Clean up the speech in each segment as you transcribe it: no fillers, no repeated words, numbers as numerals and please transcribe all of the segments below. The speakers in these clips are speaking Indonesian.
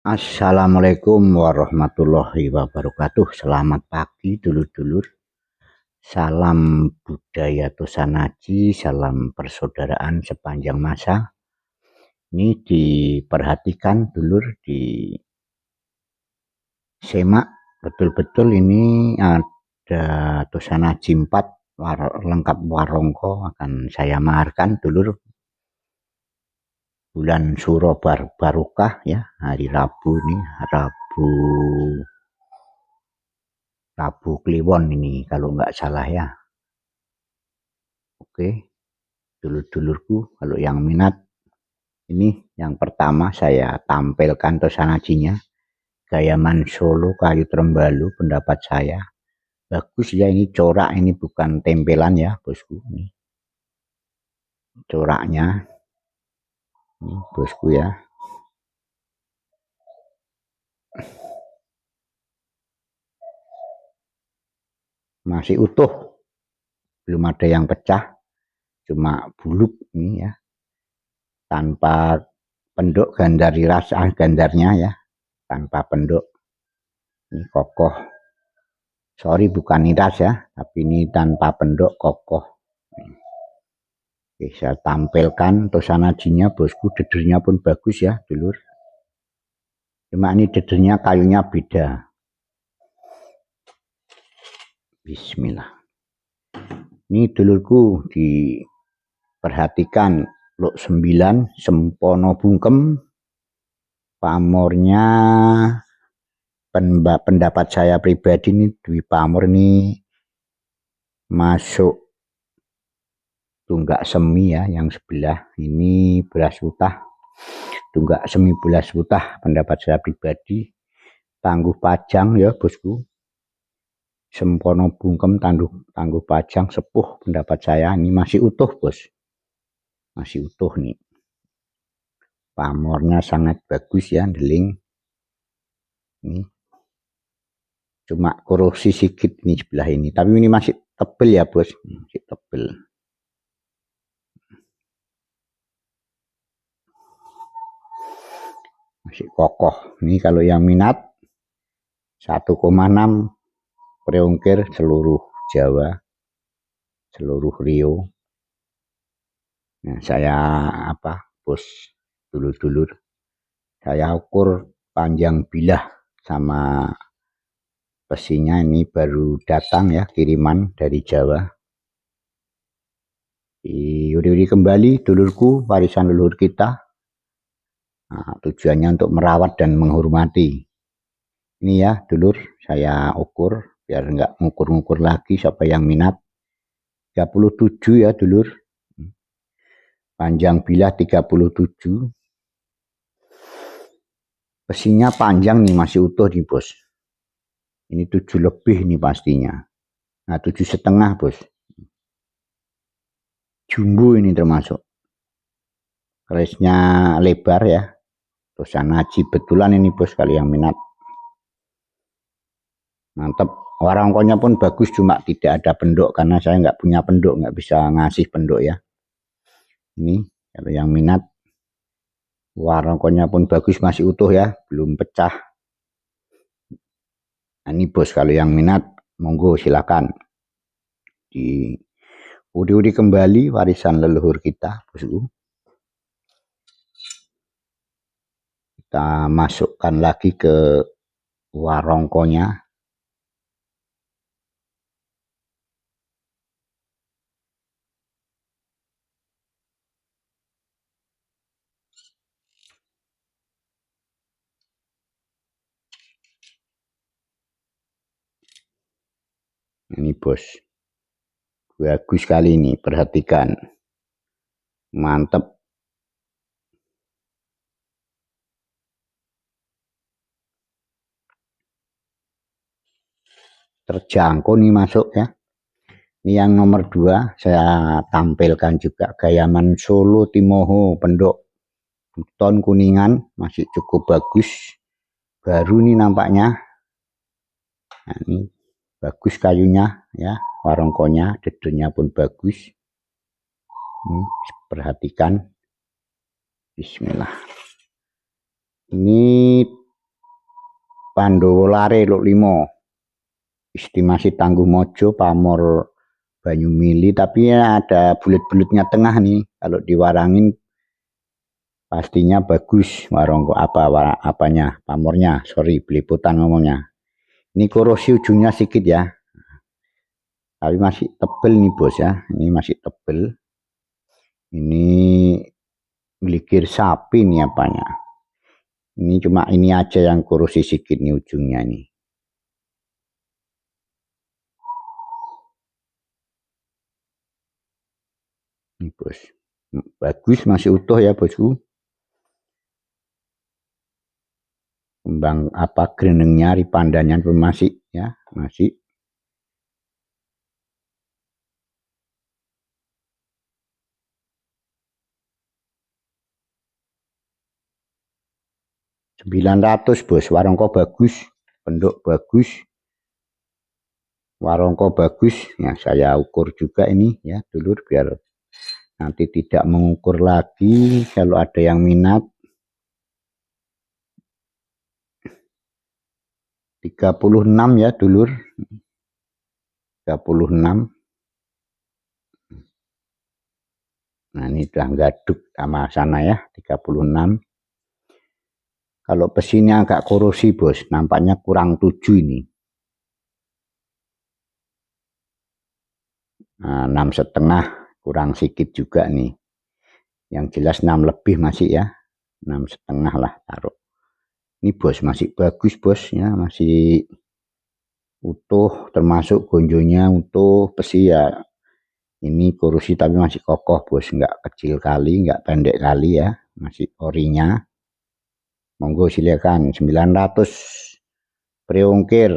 Assalamualaikum warahmatullahi wabarakatuh. Selamat pagi dulur-dulur. Salam budaya Tosanaji, salam persaudaraan sepanjang masa. Ini diperhatikan dulur, disemak betul-betul ini ada Tosanaji 4 lengkap warongko akan saya maharkan dulur. Bulan Suro Barokah ya, hari Rabu ini, Rabu Kliwon ini kalau nggak salah ya. Oke, dulur-dulurku kalau yang minat, ini yang pertama saya tampilkan Tosanajinya. Gayaman Solo Kayu Trembalu, pendapat saya bagus ya, ini corak, ini bukan tempelan ya bosku. Ini coraknya, ini bosku ya. Masih utuh, belum ada yang pecah, cuma buluk ini ya, tanpa penduk, gandari rasa gandarnya ya, tanpa penduk. Ini kokoh, sorry bukan niras ya, tapi ini tanpa penduk, kokoh. Oke, saya tampilkan Tosanajinya bosku. Dedernya pun bagus ya dulur, cuma ini dedernya kayunya beda. Bismillah. Ini dulurku diperhatikan Luk 9 Sempono Bungkem, pamornya pendapat saya pribadi ini Dwi Pamor ini masuk tunggak semi ya, yang sebelah ini belas utah, tunggak semi belas utah pendapat saya pribadi. Tangguh Pajang ya bosku, Sempono Bungkem tangguh Pajang sepuh pendapat saya, ini masih utuh bos, masih utuh nih, pamornya sangat bagus ya, deling ini, cuma korupsi sedikit nih sebelah ini, tapi ini masih tebel ya bos, masih tebel. Masih kokoh. Ini kalau yang minat 1,6 preungkir seluruh Jawa, seluruh Rio. Nah, saya bos dulur-dulur, saya ukur panjang bilah sama besinya, ini baru datang ya, kiriman dari Jawa. Diuri-uri kembali dulurku, warisan leluhur kita. Nah, tujuannya untuk merawat dan menghormati. Ini ya dulur, saya ukur biar nggak ngukur-ngukur lagi. Siapa yang minat 37 ya dulur, panjang bilah 37, besinya panjang nih, masih utuh nih bos, ini 7 lebih nih pastinya. Nah 7,5 bos, jumbo ini termasuk, kerisnya lebar ya, Tosanaji betulan ini bos, kali yang minat mantep. Warongkonya pun bagus, cuma tidak ada penduk karena saya nggak punya penduk, nggak bisa ngasih penduk ya. Ini kalau yang minat, warongkonya pun bagus, masih utuh ya, belum pecah. Nah, ini bos kalau yang minat monggo silakan diuri-uri kembali warisan leluhur kita bosku. Kita masukkan lagi ke warongkonya. Ini bos, bagus sekali ini, perhatikan, mantep. Terjangkau nih masuk ya. Ini yang nomor 2 saya tampilkan juga, Gayaman Solo Timoho penduk Buton Kuningan, masih cukup bagus, baru nih nampaknya. Nah, ini bagus kayunya ya, warongkonya, dedernya pun bagus. Ini perhatikan, bismillah. Ini Pandowo Lare Luk Limo, estimasi Tangguh Mojo, pamor Banyumili, tapi ya ada bulet-buletnya tengah nih. Kalau diwarangin pastinya bagus. Warongko apanya pamornya, sorry beliputan ngomongnya. Ini korosi ujungnya sedikit ya, tapi masih tebel nih bos ya. Ini masih tebel. Ini geligir sapi nih apanya. Ini cuma ini aja yang korosi sedikit nih ujungnya nih. Ini bos, bagus, masih utuh ya bosku. Kembang apa grenengnya, ripandannya pun masih ya, masih. Rp900 bos, warongko bagus, penduk bagus, warongko bagus. Ya saya ukur juga ini ya dulur, biar nanti tidak mengukur lagi. Kalau ada yang minat, 36 ya dulur, 36. Nah ini udah gaduk sama sana ya, 36. Kalau besinya agak korosi bos, nampaknya kurang 7 ini. Nah, 6,5 kurang sedikit juga nih. Yang jelas 6 lebih masih ya, 6,5 lah taruh. Ini bos masih bagus bos ya, masih utuh, termasuk gonjonya utuh, besi ya. Ini korosi tapi masih kokoh bos, nggak kecil kali, nggak pendek kali ya, masih orinya. Monggo silakan, 900 preongkir.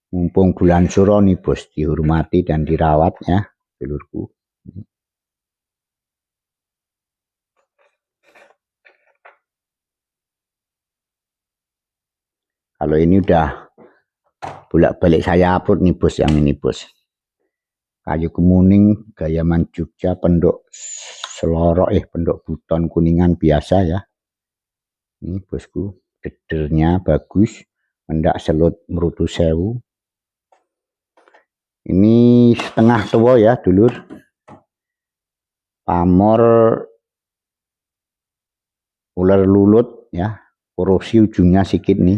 Mumpung bulan Suro nih bos, dihormati dan dirawat ya dulurku. Kalau ini udah bolak-balik saya upload nih bos, yang ini bos. Kayu kemuning Gayaman Jogja, penduk selorok penduk buton kuningan biasa ya. Ini bosku, gedernya bagus, mendak selut merutu sewu. Ini setengah tua ya dulur. Pamor ular lulut ya, korosi ujungnya sedikit nih.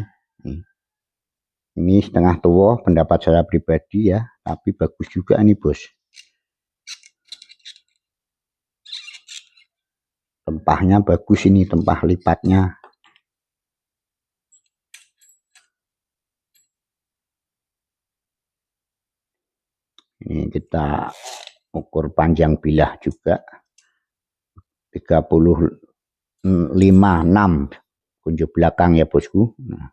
Ini setengah tua, pendapat saya pribadi ya, tapi bagus juga nih bos. Tempahnya bagus ini, tempah lipatnya. Ini kita ukur panjang bilah juga 35,6 kunjuk belakang ya bosku. Nah,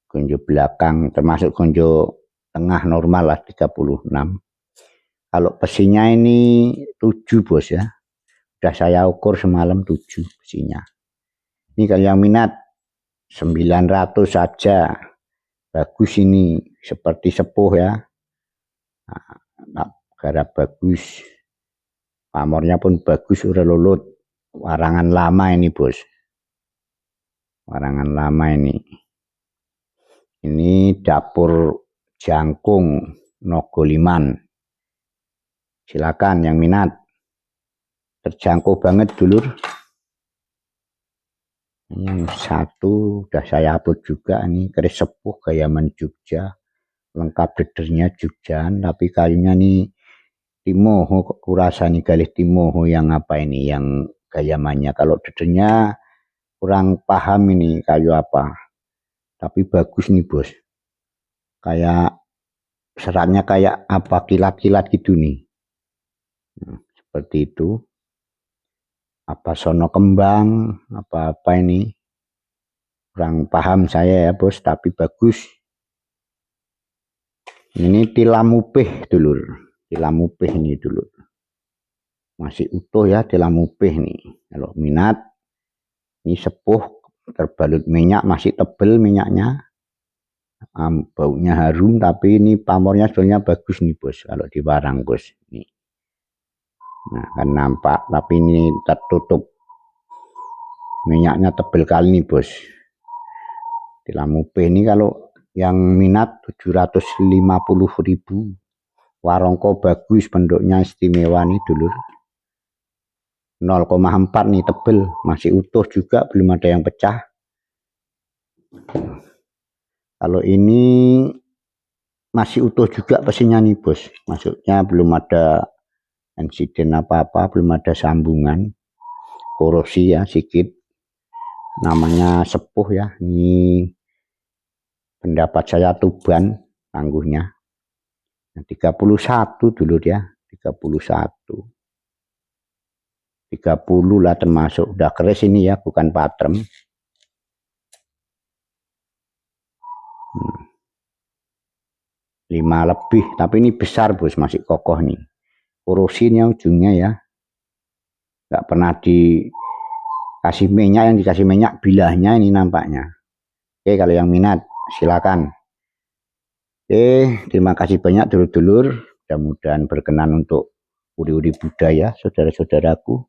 kunjuk belakang termasuk kunjuk tengah normal lah 36. Kalau besinya ini 7 bos ya. Sudah saya ukur semalam 7 besinya. Ini kalau yang minat 900 saja. Bagus ini, seperti sepuh ya. Nah, garap bagus. Pamornya pun bagus, udah lulut. Warangan lama ini bos. Warangan lama ini. Ini dapur jangkung Nogoliman. Silakan yang minat. Terjangkau banget dulur. Yang satu udah saya upload juga nih, keris sepuh Gayaman Jogja. Lengkap dedernya Jogjaan, tapi kayunya nih Timoho, kurasa nih galih Timoho yang apa ini, yang Gayamannya. Kalau dedernya kurang paham ini kayu apa. Tapi bagus nih bos. Kayak seratnya kayak apa, kilat-kilat gitu nih. Nah, seperti itu. Apa sono kembang, apa-apa ini. Kurang paham saya ya bos, tapi bagus. Ini tilam upih dulur. Tilam upih ini dulur. Masih utuh ya tilam upih nih. Kalau minat, ini sepuh, terbalut minyak, masih tebel minyaknya. Baunya harum, tapi ini pamornya sebenarnya bagus nih bos. Kalau di barang bos. Nih. Nah kan nampak, tapi ini tertutup. Minyaknya tebel kali nih bos. Tilamu P ini kalau yang minat 750.000. Warongko bagus, bentuknya istimewa nih dulur. 0,4 nih, tebel, masih utuh juga, belum ada yang pecah. Kalau ini masih utuh juga pesinya nih bos, maksudnya belum ada insiden apa-apa, belum ada sambungan, korosi ya sedikit. Namanya sepuh ya, ini pendapat saya Tuban tangguhnya. 31 dulu dia, 31. 30 lah termasuk, udah keris ini ya, bukan patrem. 5 lebih, tapi ini besar bos, masih kokoh nih. Korosinya ujungnya ya, nggak pernah dikasih minyak, yang dikasih minyak bilahnya ini nampaknya. Oke, kalau yang minat silakan. Oke, terima kasih banyak dulur-dulur, mudah-mudahan berkenan untuk uri-uri budaya saudara-saudaraku.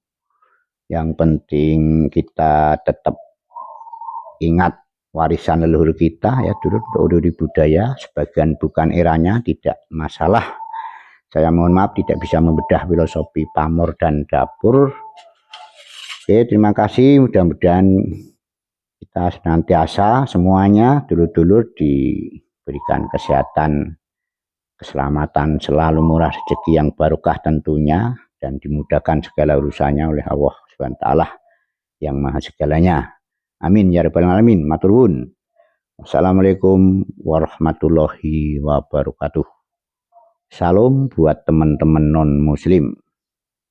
Yang penting kita tetap ingat warisan leluhur kita ya dulur, untuk uri-uri budaya. Sebagian bukan eranya, tidak masalah. Saya mohon maaf tidak bisa membedah filosofi pamor dan dapur. Oke, terima kasih. Mudah-mudahan kita senantiasa semuanya dulur-dulur diberikan kesehatan, keselamatan, selalu murah rezeki yang barokah tentunya, dan dimudahkan segala urusannya oleh Allah SWT yang maha segalanya. Amin ya rabbal alamin. Matur nuwun. Wassalamualaikum warahmatullahi wabarakatuh. Salam buat teman-teman non muslim.